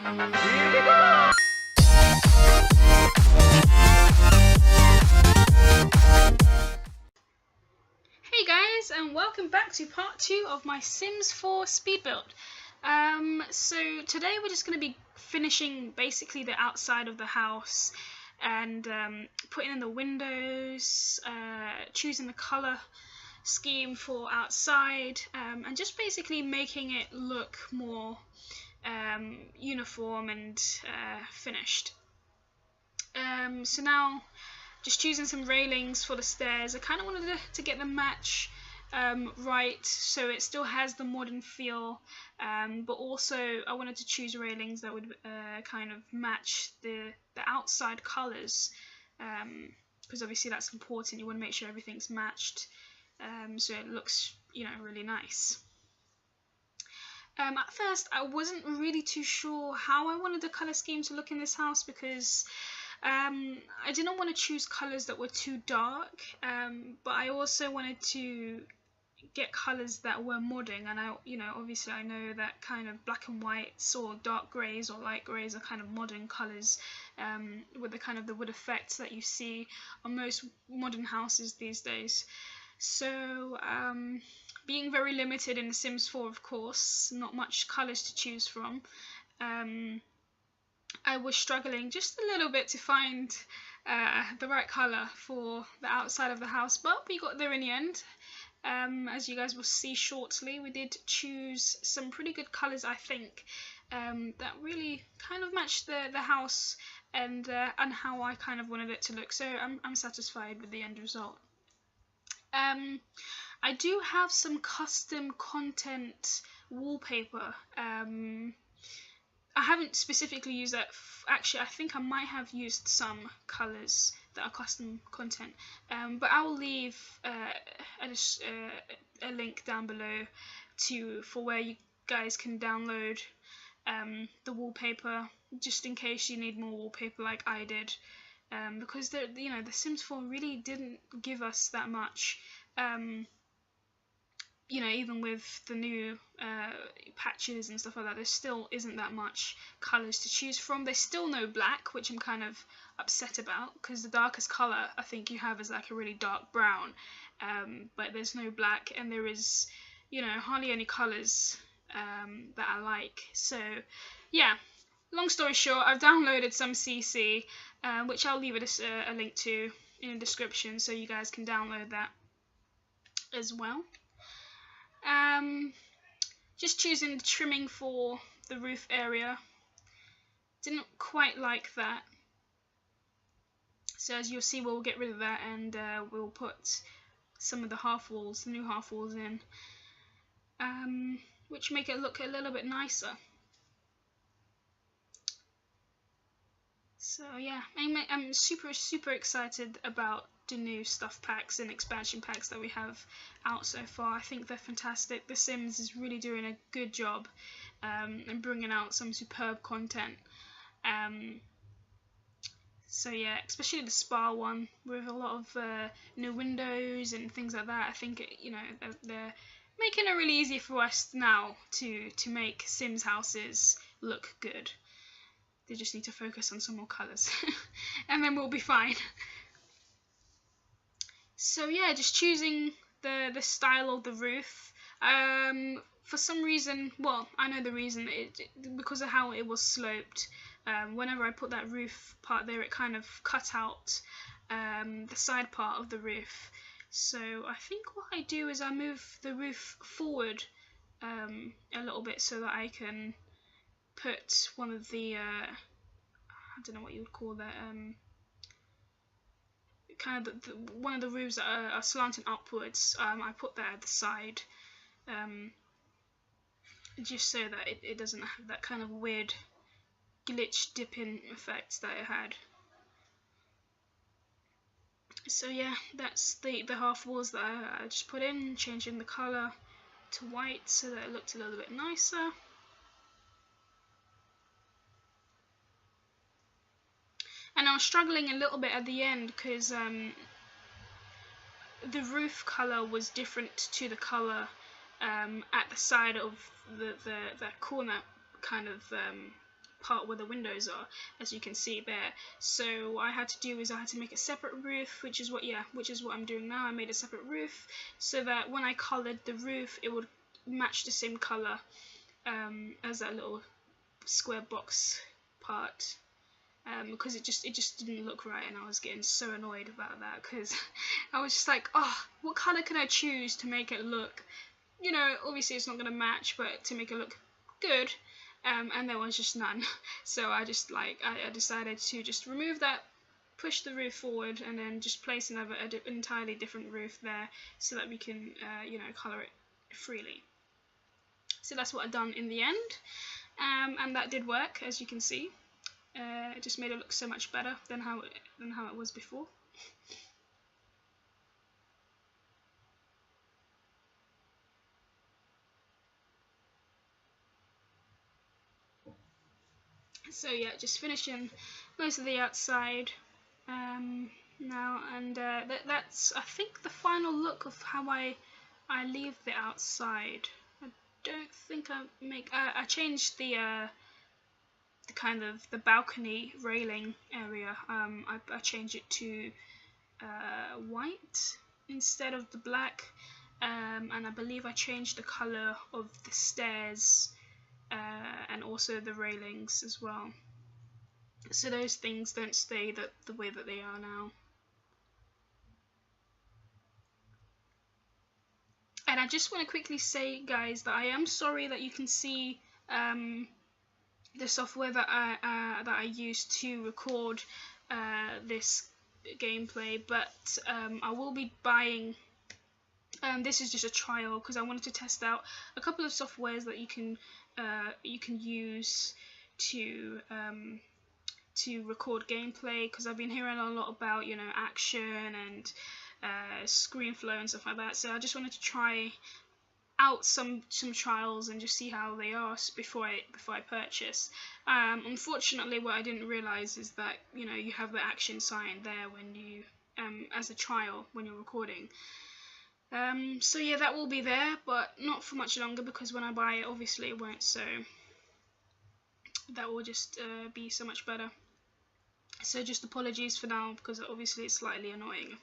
Hey guys, and welcome back to part 2 of my Sims 4 speed build. So today we're just going to be finishing basically the outside of the house and putting in the windows, choosing the color scheme for outside, and just basically making it look more uniform and finished. So now just choosing some railings for the stairs. I kind of wanted to get the match right, so it still has the modern feel, but also I wanted to choose railings that would kind of match the outside colors, because obviously that's important. You want to make sure everything's matched, so it looks, really nice. At first I wasn't really too sure how I wanted the color scheme to look in this house, because I didn't want to choose colors that were too dark, but I also wanted to get colors that were modern, and obviously I know that kind of black and whites or dark grays or light grays are kind of modern colors, with the kind of the wood effects that you see on most modern houses these days. So being very limited in The Sims 4, of course, not much colors to choose from, I was struggling just a little bit to find the right colour for the outside of the house, but we got there in the end. As you guys will see shortly, we did choose some pretty good colours, I think, that really kind of matched the house and how I kind of wanted it to look, so I'm satisfied with the end result. I do have some custom content wallpaper. I haven't specifically used that. Actually, I think I might have used some colours that are custom content, but I will leave a link down below for where you guys can download the wallpaper, just in case you need more wallpaper like I did, because the Sims 4 really didn't give us that much. Even with the new patches and stuff like that, there still isn't that much colours to choose from. There's still no black, which I'm kind of upset about, because the darkest colour I think you have is like a really dark brown, but there's no black, and there is, hardly any colours that I like. So yeah, long story short, I've downloaded some CC, which I'll leave it a link to in the description, so you guys can download that as well. Just choosing the trimming for the roof area. Didn't quite like that, so as you'll see, we'll get rid of that, and we'll put some of the half walls, the new half walls in, which make it look a little bit nicer. So yeah, I'm super excited about the new stuff packs and expansion packs that we have out so far. I think they're fantastic. The Sims is really doing a good job and bringing out some superb content. So yeah, especially the spa one with a lot of new windows and things like that. I think they're making it really easy for us now to make Sims houses look good. They just need to focus on some more colours and then we'll be fine. So yeah, just choosing the style of the roof. For some reason, well, I know the reason, because of how it was sloped. Whenever I put that roof part there, it kind of cut out the side part of the roof. So I think what I do is I move the roof forward a little bit, so that I can put one of the I don't know what you would call that, kind of one of the roofs that are slanting upwards. I put that at the side, just so that it doesn't have that kind of weird glitch dipping effect that it had. So yeah, that's the half walls that I just put in, changing the colour to white so that it looked a little bit nicer. And I was struggling a little bit at the end, because the roof colour was different to the colour at the side of the corner kind of part where the windows are, as you can see there. So what I had to do is I had to make a separate roof, which is what I'm doing now. I made a separate roof so that when I colored the roof, it would match the same color as that little square box part. Because it just didn't look right, and I was getting so annoyed about that, because I was just like, oh, what color can I choose to make it look, you know, obviously it's not going to match, but to make it look good, and there was just none. So I just like, I decided to just remove that, push the roof forward, and then just place an entirely different roof there, so that we can, you know, color it freely. So that's what I've done in the end, and that did work, as you can see. It just made it look so much better than how it was before. So yeah, just finishing most of the outside now, and that's, I think, the final look of how I leave the outside. I don't think I changed the kind of the balcony railing area. I changed it to white instead of the black, and I believe I changed the color of the stairs and also the railings as well, so those things don't stay the way that they are now. And I just want to quickly say, guys, that I am sorry that you can see the software that I used to record this gameplay, but I will be buying. This is just a trial because I wanted to test out a couple of softwares that you can use to record gameplay, because I've been hearing a lot about, you know, action and screen flow and stuff like that. So I just wanted to try out some trials and just see how they are before I purchase. Unfortunately, what I didn't realize is that, you know, you have the action sign there when you as a trial when you're recording. So yeah, that will be there, but not for much longer, because when I buy it, obviously it won't. So that will just be so much better. So just apologies for now, because obviously it's slightly annoying.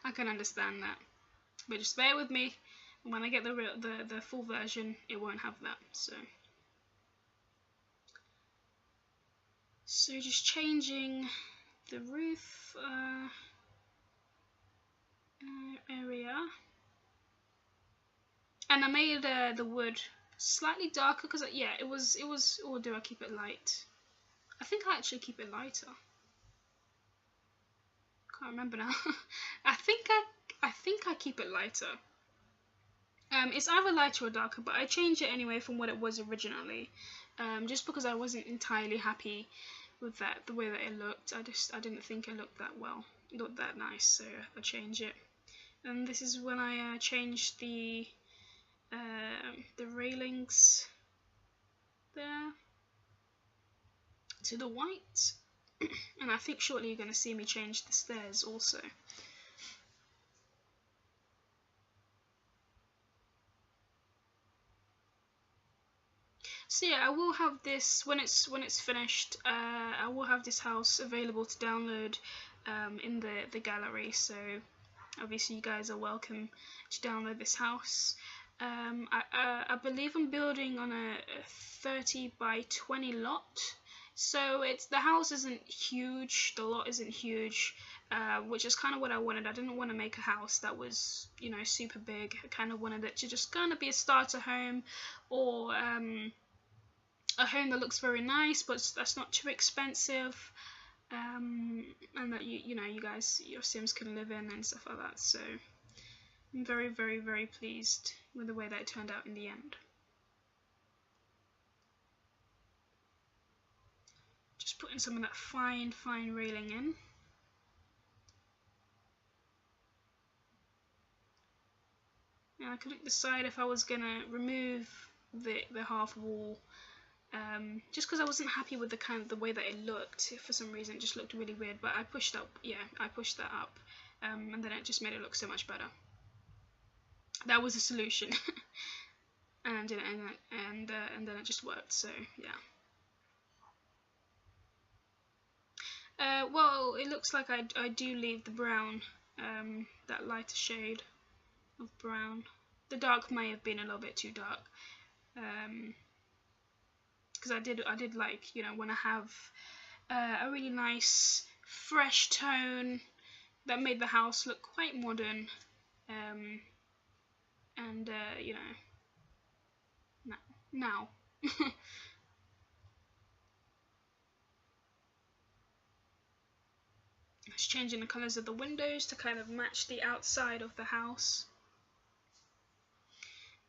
I can understand that, but just bear with me. When I get the full version, it won't have that. So just changing the roof area, and I made the wood slightly darker because yeah, it was. Or do I keep it light? I think I actually keep it lighter. Can't remember now. I think I keep it lighter. It's either lighter or darker, but I changed it anyway from what it was originally, just because I wasn't entirely happy with the way that it looked. I didn't think it looked that well, looked that nice, so I changed it. And this is when I changed the railings there to the white, and I think shortly you're going to see me change the stairs also. So yeah, I will have this when it's finished. I will have this house available to download in the gallery. So obviously you guys are welcome to download this house. I believe I'm building on a 30 by 20 lot. So the house isn't huge, the lot isn't huge, which is kind of what I wanted. I didn't want to make a house that was, you know, super big. I kind of wanted it to just kind of be a starter home, or a home that looks very nice, but that's not too expensive, and that you know, you guys, your Sims can live in and stuff like that. So I'm very, very, very pleased with the way that it turned out in the end. Just putting some of that fine railing in. And I couldn't decide if I was gonna remove the half wall, just because I wasn't happy with the way that it looked. For some reason, it just looked really weird. But I pushed up, yeah, I pushed that up, and then it just made it look so much better. That was a solution, and then it just worked. So yeah. Well, it looks like I do leave the brown, that lighter shade of brown. The dark may have been a little bit too dark, because I did like, you know, when I have a really nice fresh tone that made the house look quite modern, and you know, now. Just changing the colours of the windows to kind of match the outside of the house.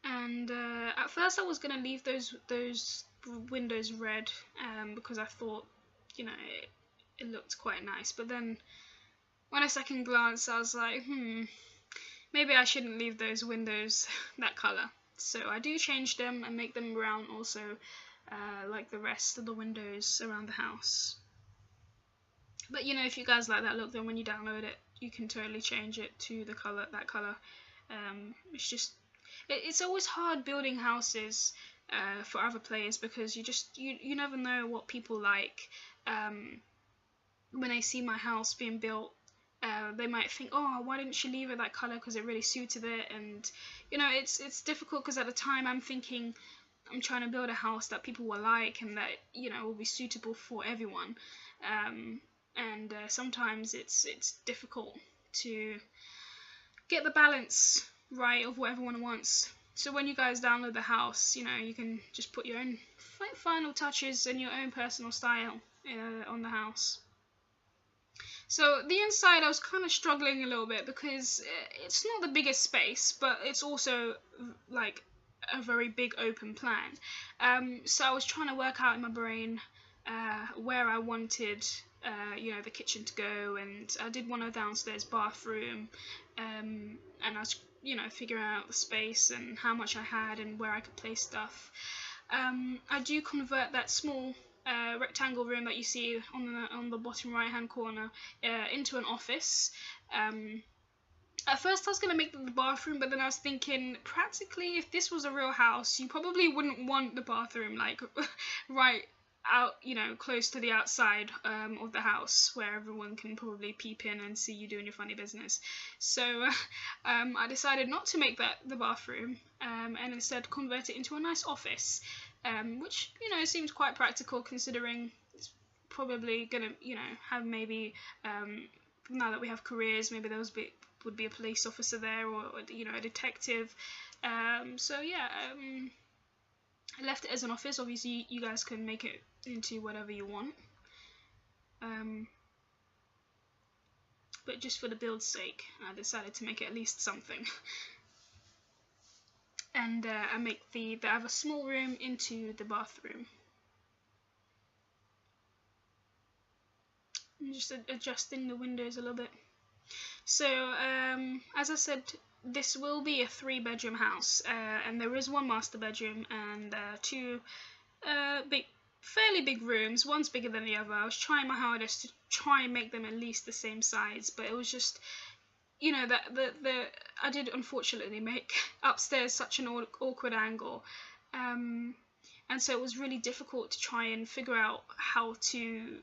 And at first I was going to leave those windows red, because I thought, you know, it looked quite nice. But then on a second glance I was like, maybe I shouldn't leave those windows that colour. So I do change them and make them brown also, like the rest of the windows around the house. But you know, if you guys like that look, then when you download it, you can totally change it to the color, that color. It's just, it's always hard building houses for other players, because you never know what people like. When they see my house being built, they might think, oh, why didn't she leave it that color, because it really suited it. And you know, it's difficult, because at the time I'm thinking I'm trying to build a house that people will like and that, you know, will be suitable for everyone. And sometimes it's difficult to get the balance right of what everyone wants. So when you guys download the house, you know, you can just put your own final touches and your own personal style on the house. So the inside, I was kind of struggling a little bit, because it's not the biggest space, but it's also like a very big open plan. So I was trying to work out in my brain where I wanted you know, the kitchen to go, and I did want a downstairs bathroom, and I was, you know, figuring out the space and how much I had and where I could place stuff. I do convert that small rectangle room that you see on the bottom right hand corner into an office. At first I was going to make the bathroom, but then I was thinking, practically, if this was a real house, you probably wouldn't want the bathroom like right out, you know, close to the outside of the house, where everyone can probably peep in and see you doing your funny business. So I decided not to make that the bathroom, and instead convert it into a nice office, which, you know, seems quite practical, considering it's probably gonna, you know, have maybe now that we have careers, maybe there would be a police officer there, or you know, a detective. So yeah, I left it as an office. Obviously you guys can make it into whatever you want, but just for the build's sake, I decided to make it at least something. And I make the other small room into the bathroom. I'm just adjusting the windows a little bit. So as I said, this will be a 3-bedroom house, and there is one master bedroom and 2 fairly big rooms. One's bigger than the other. I was trying my hardest to try and make them at least the same size, but it was just, you know, that I did unfortunately make upstairs such an awkward angle, and so it was really difficult to try and figure out how to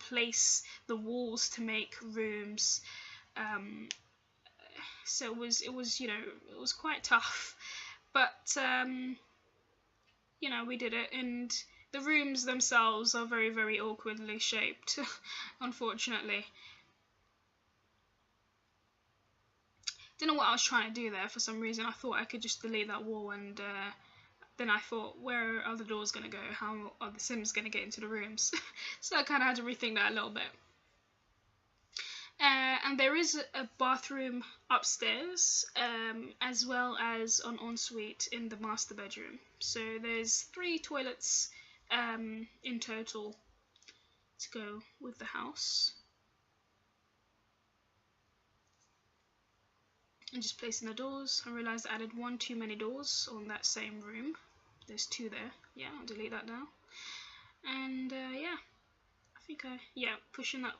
place the walls to make rooms. So it was, you know, it was quite tough, but you know, we did it. And the rooms themselves are very, very awkwardly shaped, unfortunately. Don't know what I was trying to do there. For some reason I thought I could just delete that wall, and then I thought, where are the doors going to go? How are the Sims going to get into the rooms? So I kind of had to rethink that a little bit. And there is a bathroom upstairs, as well as an ensuite in the master bedroom. So there's 3 toilets in total to go with the house. And just placing the doors, I realised I added 1 too many doors on that same room. There's 2 there. Yeah, I'll delete that now. And yeah, I think pushing that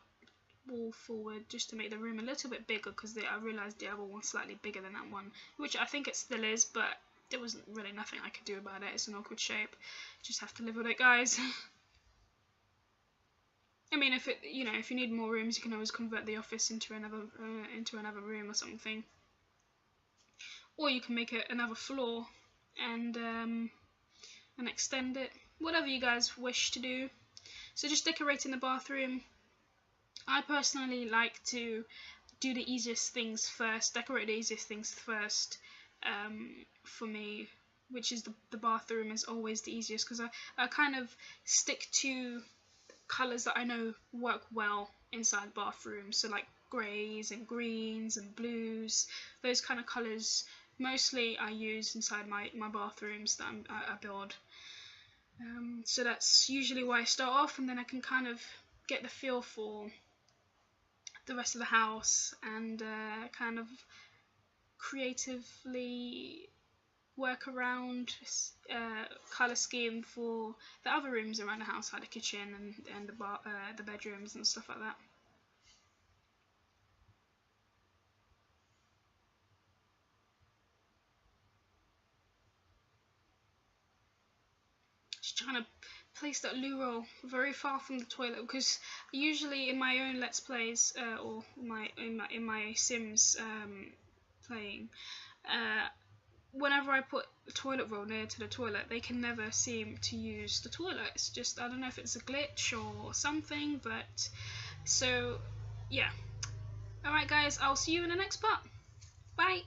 wall forward just to make the room a little bit bigger, because I realised the other one's slightly bigger than that one, which I think it still is, but there wasn't really nothing I could do about it. It's an awkward shape. Just have to live with it, guys. I mean, if it, you know, if you need more rooms, you can always convert the office into another room or something, or you can make it another floor and extend it, whatever you guys wish to do. So just decorating the bathroom. I personally like to do the easiest things first, decorate the easiest things first, for me, which is the bathroom is always the easiest, because I kind of stick to colours that I know work well inside bathrooms, so like greys and greens and blues, those kind of colours mostly I use inside my bathrooms that I build. So that's usually why I start off, and then I can kind of get the feel for the rest of the house and kind of creatively work around colour scheme for the other rooms around the house, like the kitchen and the bedrooms and stuff like that. Just trying to place that loo roll very far from the toilet, because usually in my own Let's Plays or in my Sims playing, whenever I put the toilet roll near to the toilet, they can never seem to use the toilet. It's just, I don't know if it's a glitch or something, but so yeah. Alright guys, I'll see you in the next part. Bye!